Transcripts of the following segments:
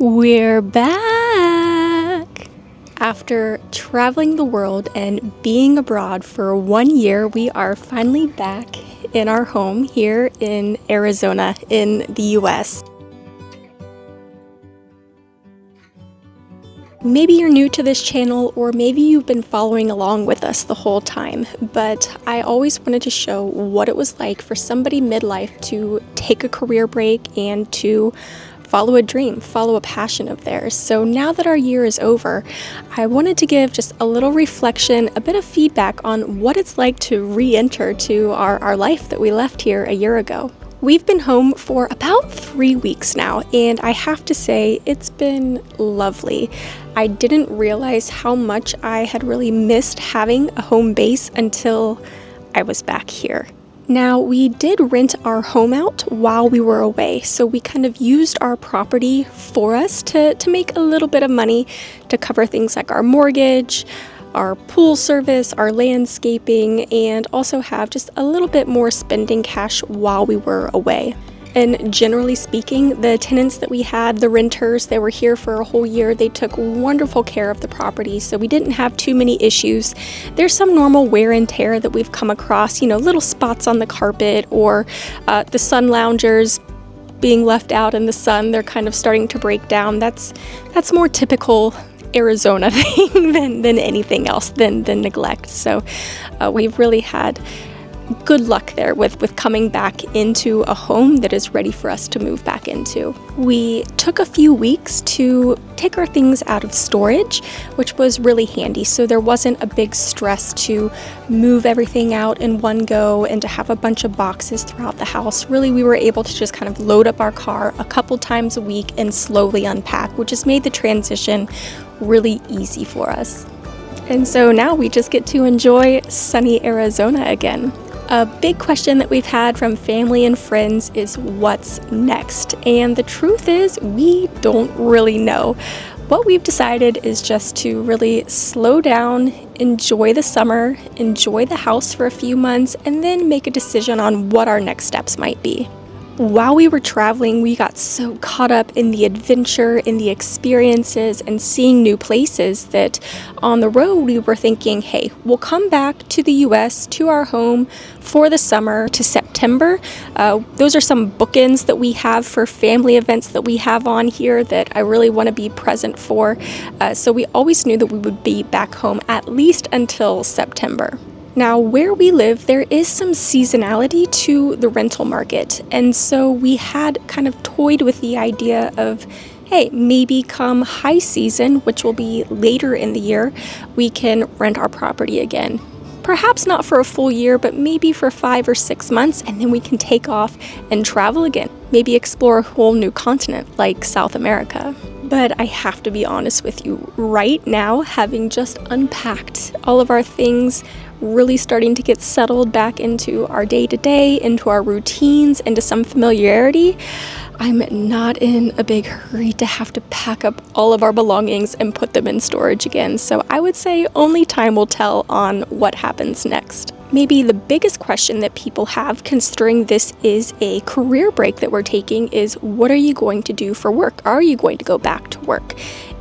We're back! After traveling the world and being abroad for 1 year, we are finally back in our home here in Arizona in the US. Maybe you're new to this channel, or maybe you've been following along with us the whole time, but I always wanted to show what it was like for somebody midlife to take a career break and to follow a dream, follow a passion of theirs. So now that our year is over, I wanted to give just a little reflection, a bit of feedback on what it's like to re-enter to our life that we left here a year ago. We've been home for about 3 weeks now, and I have to say it's been lovely. I didn't realize how much I had really missed having a home base until I was back here. Now, we did rent our home out while we were away, so we kind of used our property for us to make a little bit of money to cover things like our mortgage, our pool service, our landscaping, and also have just a little bit more spending cash while we were away. And generally speaking, the tenants that we had, the renters, they were here for a whole year. They took wonderful care of the property, so we didn't have too many issues. There's some normal wear and tear that we've come across, little spots on the carpet, or the sun loungers being left out in the sun. They're kind of starting to break down. That's more typical Arizona thing than anything else, than neglect. So we've really had good luck there with coming back into a home that is ready for us to move back into. We took a few weeks to take our things out of storage, which was really handy. So there wasn't a big stress to move everything out in one go and to have a bunch of boxes throughout the house. Really, we were able to just kind of load up our car a couple times a week and slowly unpack, which has made the transition really easy for us. And so now we just get to enjoy sunny Arizona again. A big question that we've had from family and friends is what's next? And the truth is, we don't really know. What we've decided is just to really slow down, enjoy the summer, enjoy the house for a few months, and then make a decision on what our next steps might be. While we were traveling, we got so caught up in the adventure, in the experiences, and seeing new places that on the road we were thinking, hey, we'll come back to the US, to our home for the summer, to September. Those are some bookends that we have for family events that we have on here that I really want to be present for. So we always knew that we would be back home at least until September. Now, where we live, there is some seasonality to the rental market, and so we had kind of toyed with the idea of, hey, maybe come high season, which will be later in the year, we can rent our property again. Perhaps not for a full year, but maybe for 5 or 6 months, and then we can take off and travel again. Maybe explore a whole new continent like South America. But I have to be honest with you, right now, having just unpacked all of our things, really starting to get settled back into our day-to-day, into our routines, into some familiarity, I'm not in a big hurry to have to pack up all of our belongings and put them in storage again. So I would say only time will tell on what happens next. Maybe the biggest question that people have, considering this is a career break that we're taking, is what are you going to do for work? Are you going to go back to work?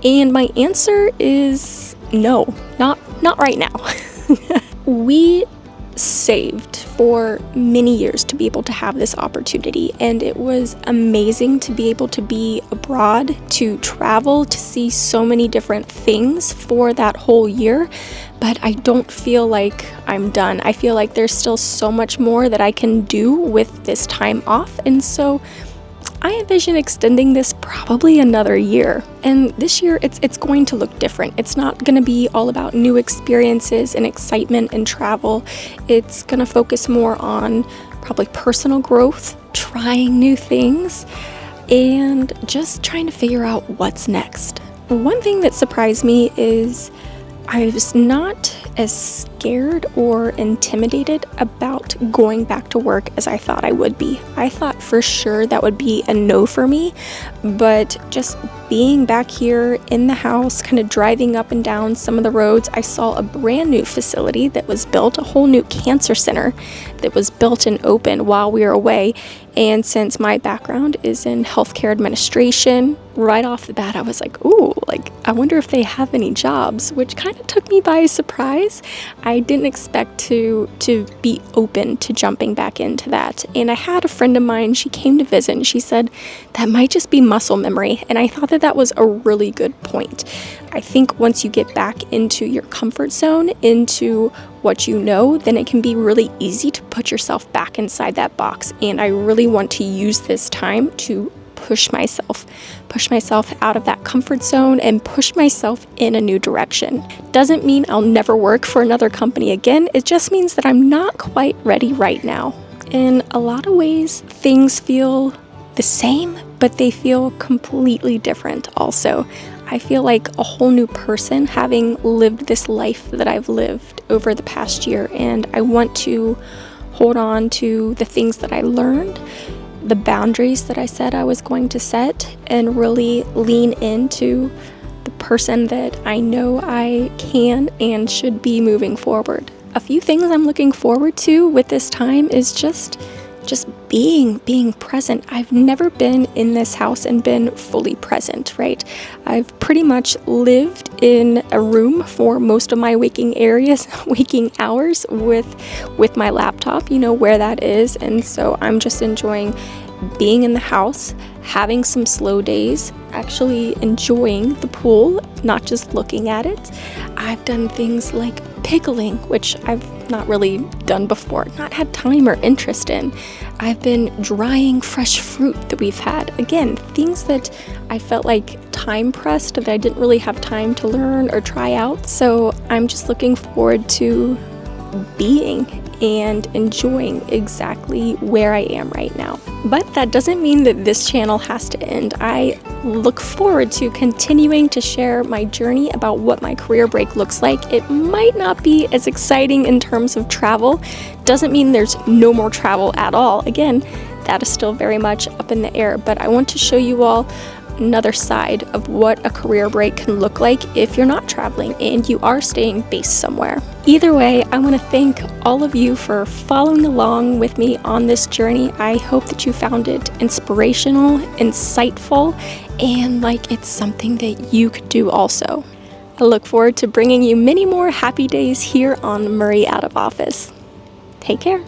And my answer is no, not right now. We saved for many years to be able to have this opportunity, and it was amazing to be able to be abroad, to travel, to see so many different things for that whole year. But I don't feel like I'm done. I feel like there's still so much more that I can do with this time off, and so I envision extending this probably another year. And this year, it's going to look different. It's not going to be all about new experiences and excitement and travel. It's going to focus more on probably personal growth, trying new things, and just trying to figure out what's next. One thing that surprised me is I was not as scared or intimidated about going back to work as I thought I would be. I thought for sure that would be a no for me, but just being back here in the house, kind of driving up and down some of the roads, I saw a brand new facility that was built, a whole new cancer center that was built and opened while we were away. And since my background is in healthcare administration, right off the bat, I was like, ooh, like, I wonder if they have any jobs, which kind of took me by surprise. I didn't expect to be open to jumping back into that. And I had a friend of mine, she came to visit and she said, that might just be muscle memory. And I thought that was a really good point. I think once you get back into your comfort zone, into what you know, then it can be really easy to put yourself back inside that box. And I really want to use this time to push myself out of that comfort zone and push myself in a new direction. Doesn't mean I'll never work for another company again. It just means that I'm not quite ready right now. In a lot of ways, things feel the same, but they feel completely different also. I feel like a whole new person having lived this life that I've lived over the past year, and I want to hold on to the things that I learned, the boundaries that I said I was going to set, and really lean into the person that I know I can and should be moving forward. A few things I'm looking forward to with this time is just being present. I've never been in this house and been fully present, right? I've pretty much lived in a room for most of my waking hours with my laptop, you know where that is. And so I'm just enjoying being in the house, having some slow days, actually enjoying the pool, not just looking at it. I've done things like pickling, which I've not really done before, not had time or interest in. I've been drying fresh fruit that we've had. Again, things that I felt like time pressed that I didn't really have time to learn or try out. So I'm just looking forward to being and enjoying exactly where I am right now. But that doesn't mean that this channel has to end. I look forward to continuing to share my journey about what my career break looks like. It might not be as exciting in terms of travel. Doesn't mean there's no more travel at all. Again, that is still very much up in the air, but I want to show you all another side of what a career break can look like if you're not traveling and you are staying based somewhere. Either way, I want to thank all of you for following along with me on this journey. I hope that you found it inspirational, insightful, and like it's something that you could do also. I look forward to bringing you many more happy days here on Murray Out of Office. Take care.